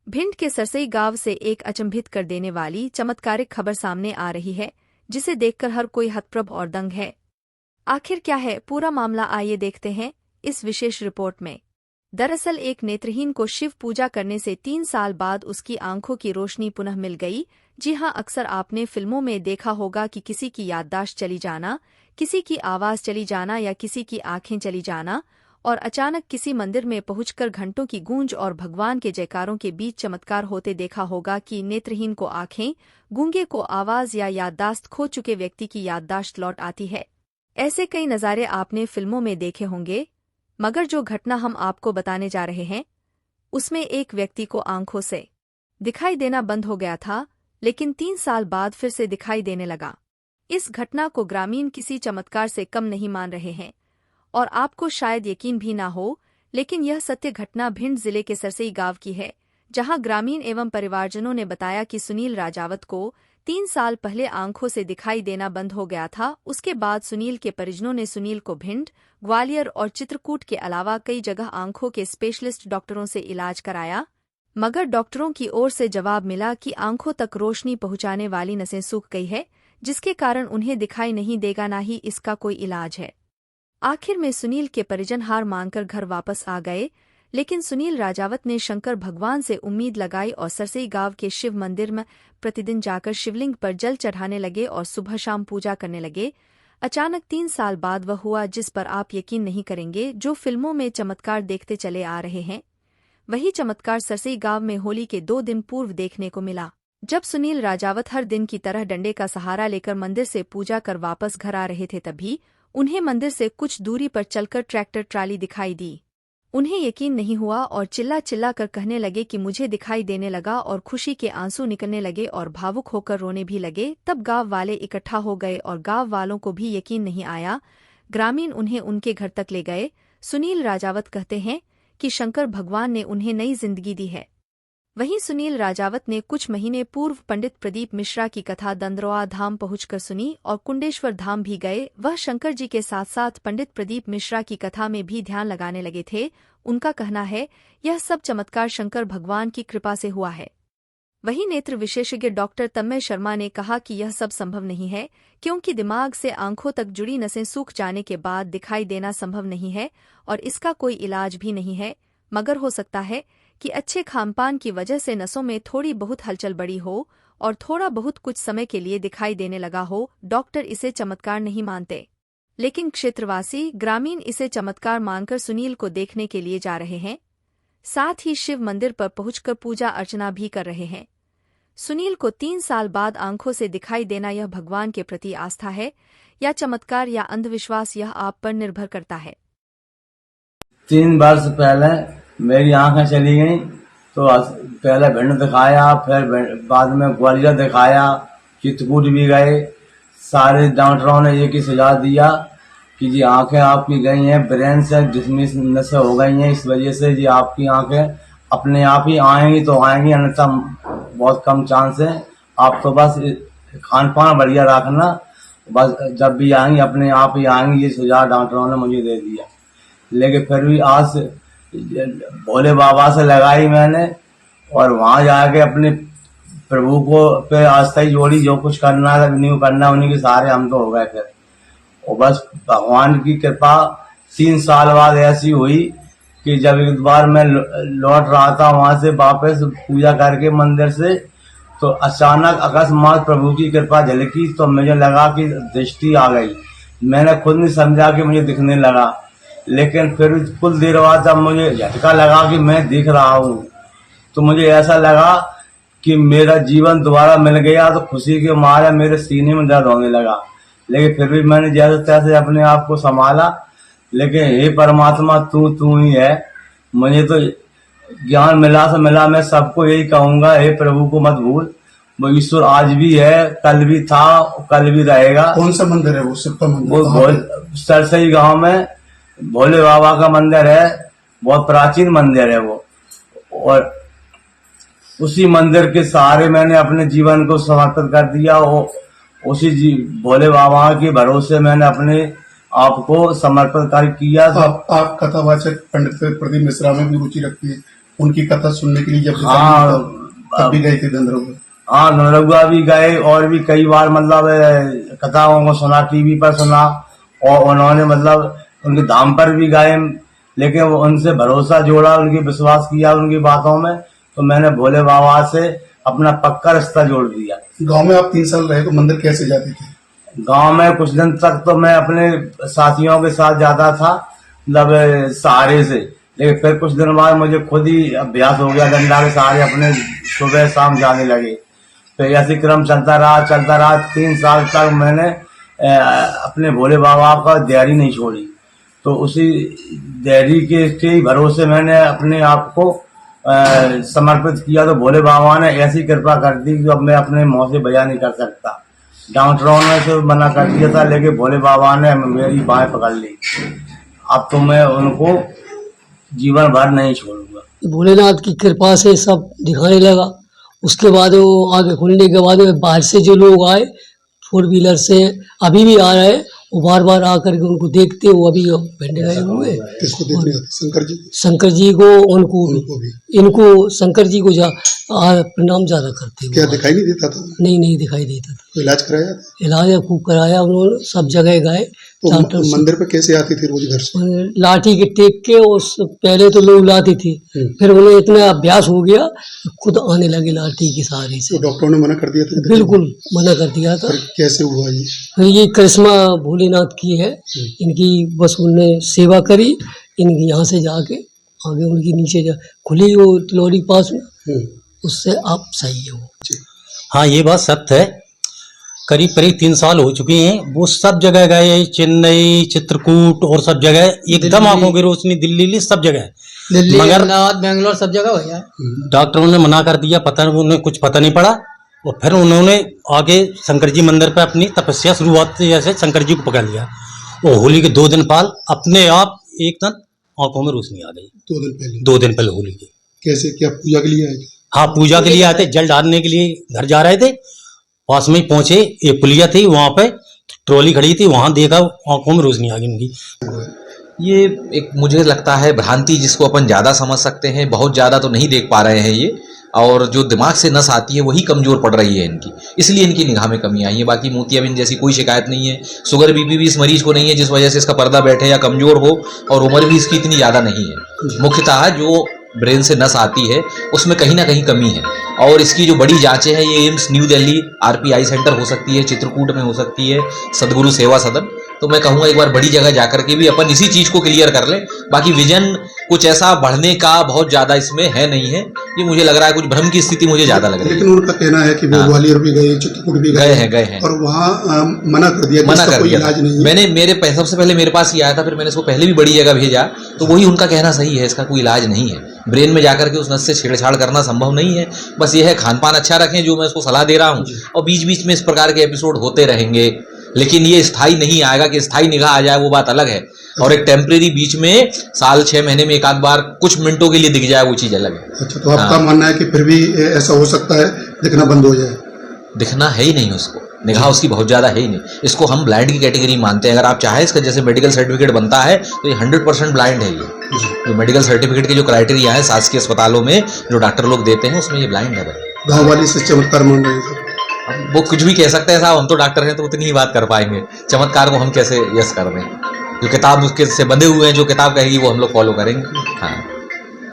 भिंड के सरसई गांव से एक अचंभित कर देने वाली चमत्कारिक खबर सामने आ रही है, जिसे देखकर हर कोई हतप्रभ और दंग है। आखिर क्या है पूरा मामला, आइए देखते हैं इस विशेष रिपोर्ट में। दरअसल एक नेत्रहीन को शिव पूजा करने से 3 साल बाद उसकी आंखों की रोशनी पुनः मिल गई। जी हां, अक्सर आपने फिल्मों में देखा होगा कि किसी की याददाश्त चली जाना, किसी की आवाज चली जाना या किसी की आंखें चली जाना, और अचानक किसी मंदिर में पहुंचकर घंटों की गूंज और भगवान के जयकारों के बीच चमत्कार होते देखा होगा कि नेत्रहीन को आंखें, गूंगे को आवाज या याददाश्त खो चुके व्यक्ति की याददाश्त लौट आती है। ऐसे कई नज़ारे आपने फिल्मों में देखे होंगे, मगर जो घटना हम आपको बताने जा रहे हैं उसमें एक व्यक्ति को आंखों से दिखाई देना बंद हो गया था, लेकिन 3 साल बाद फिर से दिखाई देने लगा। इस घटना को ग्रामीण किसी चमत्कार से कम नहीं मान रहे हैं और आपको शायद यकीन भी ना हो, लेकिन यह सत्य घटना भिंड जिले के सरसई गांव की है, जहां ग्रामीण एवं परिवारजनों ने बताया कि सुनील राजावत को 3 साल पहले आंखों से दिखाई देना बंद हो गया था। उसके बाद सुनील के परिजनों ने सुनील को भिंड, ग्वालियर और चित्रकूट के अलावा कई जगह आंखों के स्पेशलिस्ट डॉक्टरों से इलाज कराया, मगर डॉक्टरों की ओर से जवाब मिला कि आंखों तक रोशनी पहुंचाने वाली नसें सूख गई है, जिसके कारण उन्हें दिखाई नहीं देगा, ना ही इसका कोई इलाज है। आखिर में सुनील के परिजन हार मानकर घर वापस आ गए, लेकिन सुनील राजावत ने शंकर भगवान से उम्मीद लगाई और सरसई गांव के शिव मंदिर में प्रतिदिन जाकर शिवलिंग पर जल चढ़ाने लगे और सुबह शाम पूजा करने लगे। अचानक 3 साल बाद वह हुआ जिस पर आप यकीन नहीं करेंगे। जो फिल्मों में चमत्कार देखते चले आ रहे हैं, वही चमत्कार सरसई गांव में होली के 2 दिन पूर्व देखने को मिला। जब सुनील राजावत हर दिन की तरह डंडे का सहारा लेकर मंदिर से पूजा कर वापस घर आ रहे थे, तभी उन्हें मंदिर से कुछ दूरी पर चलकर ट्रैक्टर ट्राली दिखाई दी। उन्हें यकीन नहीं हुआ और चिल्ला चिल्ला कर कहने लगे कि मुझे दिखाई देने लगा, और खुशी के आंसू निकलने लगे और भावुक होकर रोने भी लगे। तब गांव वाले इकट्ठा हो गए और गांव वालों को भी यकीन नहीं आया। ग्रामीण उन्हें उनके घर तक ले गए। सुनील राजावत कहते हैं कि शंकर भगवान ने उन्हें नई जिंदगी दी है। वहीं सुनील राजावत ने कुछ महीने पूर्व पंडित प्रदीप मिश्रा की कथा दंदरवा धाम पहुंचकर सुनी और कुंडेश्वर धाम भी गए। वह शंकर जी के साथ साथ पंडित प्रदीप मिश्रा की कथा में भी ध्यान लगाने लगे थे। उनका कहना है यह सब चमत्कार शंकर भगवान की कृपा से हुआ है। वहीं नेत्र विशेषज्ञ डॉक्टर तन्मय शर्मा ने कहा कि यह सब संभव नहीं है, क्योंकि दिमाग से आंखों तक जुड़ी नसें सूख जाने के बाद दिखाई देना संभव नहीं है और इसका कोई इलाज भी नहीं है, मगर हो सकता है कि अच्छे खानपान की वजह से नसों में थोड़ी बहुत हलचल बढ़ी हो और थोड़ा बहुत कुछ समय के लिए दिखाई देने लगा हो। डॉक्टर इसे चमत्कार नहीं मानते, लेकिन क्षेत्रवासी ग्रामीण इसे चमत्कार मानकर सुनील को देखने के लिए जा रहे हैं। साथ ही शिव मंदिर पर पहुंचकर पूजा अर्चना भी कर रहे हैं। सुनील को 3 साल बाद आंखों से दिखाई देना, यह भगवान के प्रति आस्था है या चमत्कार या अंधविश्वास, यह आप पर निर्भर करता है। 3 वर्ष पहले मेरी आंखें चली गईं, तो पहले भिंड दिखाया, फिर बाद में ग्वालियर दिखाया, चित्रकूट भी गए। सारे डॉक्टरों ने एक ही सुझाव दिया कि जी आंखें आपकी गई हैं, ब्रेन से डिसमिस नसें हो गई हैं, इस वजह से जी आपकी आंखें अपने आप ही आएंगी तो आएंगी, अन्यथा बहुत कम चांस है। आप तो बस खान पान बढ़िया रखना, बस जब भी आएंगी अपने आप ही आएंगी, ये सुझाव डॉक्टरों ने मुझे दे दिया। लेकिन फिर भी आज भोले बाबा से लगाई मैंने और वहां जाके अपने प्रभु को पे आस्था ही जोड़ी। जो कुछ करना नहीं करना उन्हीं के सहारे हम तो हो गए फिर। और बस भगवान की कृपा 3 साल बाद ऐसी हुई कि जब एक बार मैं लौट रहा था वहां से वापस पूजा करके मंदिर से, तो अचानक अकस्मात प्रभु की कृपा झलकी, तो मुझे लगा कि दृष्टि आ गई। मैंने खुद नहीं समझा कि मुझे दिखने लगा, लेकिन फिर कुछ देर बाद जब मुझे झटका लगा कि मैं दिख रहा हूँ, तो मुझे ऐसा लगा कि मेरा जीवन दोबारा मिल गया। तो खुशी के मारे मेरे सीने में दर्द होने लगा, लेकिन फिर भी मैंने जैसे तैसे अपने आप को संभाला। लेकिन हे परमात्मा, तू ही है। मुझे तो ज्ञान मिला से मिला, मैं सबको यही कहूंगा, हे प्रभु को मत भूल। वो ईश्वर आज भी है, कल भी था, कल भी रहेगा। कौन सा मंदिर है वो? शिव का मंदिर? वो सरसई गांव में भोले बाबा का मंदिर है, बहुत प्राचीन मंदिर है वो। और उसी मंदिर के सहारे मैंने अपने जीवन को समर्पित कर दिया। उसी भोले बाबा के भरोसे मैंने अपने आप को समर्पित कर किया। आप कथावाचक पंडित प्रदीप मिश्रा में भी रुचि रखती है, उनकी कथा सुनने के लिए जब हाँ, तब भी गए थे गंधर्व? हाँ, नरगुआ भी गए और भी कई बार मतलब कथाओं को सुना, टीवी पर सुना, और उन्होंने मतलब उनके धाम पर भी गए, लेकिन वो उनसे भरोसा जोड़ा, उनकी विश्वास किया उनकी बातों में, तो मैंने भोले बाबा से अपना पक्का रिश्ता जोड़ दिया। गांव में आप 3 साल रहे तो मंदिर कैसे जाते थे? गांव में कुछ दिन तक तो मैं अपने साथियों के साथ जाता था, मतलब सहारे से, लेकिन फिर कुछ दिन बाद मुझे खुद ही अभ्यास हो गया, डंडा के सहारे अपने सुबह शाम जाने लगे। फिर ऐसे क्रम चलता रहा 3 साल तक मैंने अपने भोले बाबा का दिहाड़ी नहीं छोड़ी। तो उसी दिहाड़ी के भरोसे मैंने अपने आप को समर्पित किया, तो भोले बाबा ने ऐसी कृपा कर दी कि अब मैं अपने मुंह से बयान नहीं कर सकता। डॉक्टरों ने तो मना कर दिया था, लेकिन भोले बाबा ने मेरी बाहें पकड़ ली। अब तो मैं उनको जीवन भर नहीं छोड़ूंगा। भोलेनाथ की कृपा से सब दिखाने लगा। उसके बाद वो आगे खुलने के बाद बाहर से जो लोग आए 4 व्हीलर से, अभी भी आ रहे हैं, वो बार बार आकर के उनको देखते, वो अभी बैठे गए हुए। किसको देखने आते? शंकर जी? शंकर जी को, उनको भी? इनको शंकर जी को प्रणाम ज्यादा करते क्या हुए। दिखाई नहीं देता था? नहीं दिखाई देता था। तो इलाज कराया? इलाज खूब कराया उन्होंने, सब जगह गए। तो मंदिर पे कैसे आती थी रोज घर से? लाठी के टेक के, उस पहले तो लोग लाती थी, फिर उन्हें इतना अभ्यास हो गया खुद आने लगे लाठी के सहारे से। तो डॉक्टरों ने मना कर दिया था? बिल्कुल मना कर दिया था। कैसे हुआ ये? फिर ये करिश्मा भोलेनाथ की है, इनकी बस उनने सेवा करी, इनकी यहाँ से जाके आगे उनकी नीचे जा खुली वो तिलौरी पास में, उससे आप सही है वो। हाँ, ये बात सत्य है। करीब 3 साल हो चुके हैं, वो सब जगह गए, चेन्नई, चित्रकूट और सब जगह एकदम आंखों की रोशनी, दिल्ली सब जगह, मगर अहमदाबाद, बेंगलोर सब जगह हो गया। डॉक्टरों ने मना कर दिया, उन्हें कुछ पता नहीं पड़ा। और फिर उन्होंने आगे शंकर जी मंदिर पे अपनी तपस्या शुरुआत जैसे शंकर जी को पकड़ लिया। वो होली के 2 दिन पाल अपने आप एकदम आंखों में रोशनी आ गई। 2 दिन पहले? होली के। कैसे, क्या पूजा के लिए आए थे? हाँ, पूजा के लिए आए थे, जल डालने के लिए घर जा रहे थे, पास में ही पहुंचे, एक पुलिया थी, वहां पे ट्रॉली खड़ी थी, वहां देखा, आंखों में रोशनी आ गई उनकी। ये एक मुझे लगता है भ्रांति, जिसको अपन ज़्यादा समझ सकते हैं, बहुत ज़्यादा तो नहीं देख पा रहे हैं ये, और जो दिमाग से नस आती है वही कमज़ोर पड़ रही है इनकी, इसलिए इनकी निगाह में कमी आई है। बाकी मोतियाबिंद जैसी कोई शिकायत नहीं है, शुगर बीपी भी इस मरीज को नहीं है, जिस वजह से इसका पर्दा बैठे या कमज़ोर हो, और उम्र भी इसकी इतनी ज़्यादा नहीं है। मुख्यतः जो ब्रेन से नस आती है उसमें कहीं ना कहीं कमी है, और इसकी जो बड़ी जांचें हैं ये AIIMS new Delhi RPI centre हो सकती है, चित्रकूट में हो सकती है, सदगुरु सेवा सदन। तो मैं कहूँगा एक बार बड़ी जगह जाकर के भी अपन इसी चीज़ को क्लियर कर लें। बाकी विजन कुछ ऐसा बढ़ने का बहुत ज़्यादा इसमें है नहीं है, ये मुझे लग रहा है कुछ भ्रम की स्थिति मुझे ज़्यादा लग रही है। लेकिन उनका कहना है कि वो ग्वालियर भी गए, चित्रकूट भी गए हैं और वहाँ मना कर दिया, इलाज नहीं है। मैंने सबसे पहले मेरे पास ही आया था, फिर मैंने इसको पहले भी बड़ी जगह भेजा, तो वही उनका कहना सही है, इसका कोई इलाज नहीं है। ब्रेन में जाकर के उस नस से छेड़छाड़ करना संभव नहीं है। बस ये है खान पान अच्छा रखें, जो मैं इसको सलाह दे रहा हूँ, और बीच बीच में इस प्रकार के एपिसोड होते रहेंगे, लेकिन ये स्थायी नहीं आएगा। कि स्थायी निगाह आ जाए वो बात अलग है, और एक टेम्परेरी बीच में साल 6 महीने में एक आध बार कुछ मिनटों के लिए दिख जाए वो चीज़ अलग है। अच्छा, तो आपका मानना है कि फिर भी ऐसा हो सकता है दिखना बंद हो जाए? दिखना है ही नहीं उसको, निगाह उसकी बहुत ज़्यादा है ही नहीं। इसको हम ब्लाइंड की कैटेगरी मानते हैं। अगर आप चाहें इसका जैसे मेडिकल सर्टिफिकेट बनता है तो ये 100% ब्लाइंड है। ये जो मेडिकल सर्टिफिकेट के जो क्राइटेरिया है शासकीय अस्पतालों में जो डॉक्टर लोग देते हैं उसमें ये ब्लाइंड है। गाँव वाले से चमत्कार मान रहे हैं? वो कुछ भी कह सकते हैं साहब, हम तो डॉक्टर हैं तो उतनी ही बात कर पाएंगे। चमत्कार को हम कैसे यस कर दें? जो किताब उसके से बंधे हुए हैं, जो किताब कहेगी वो हम लोग फॉलो करेंगे। हाँ।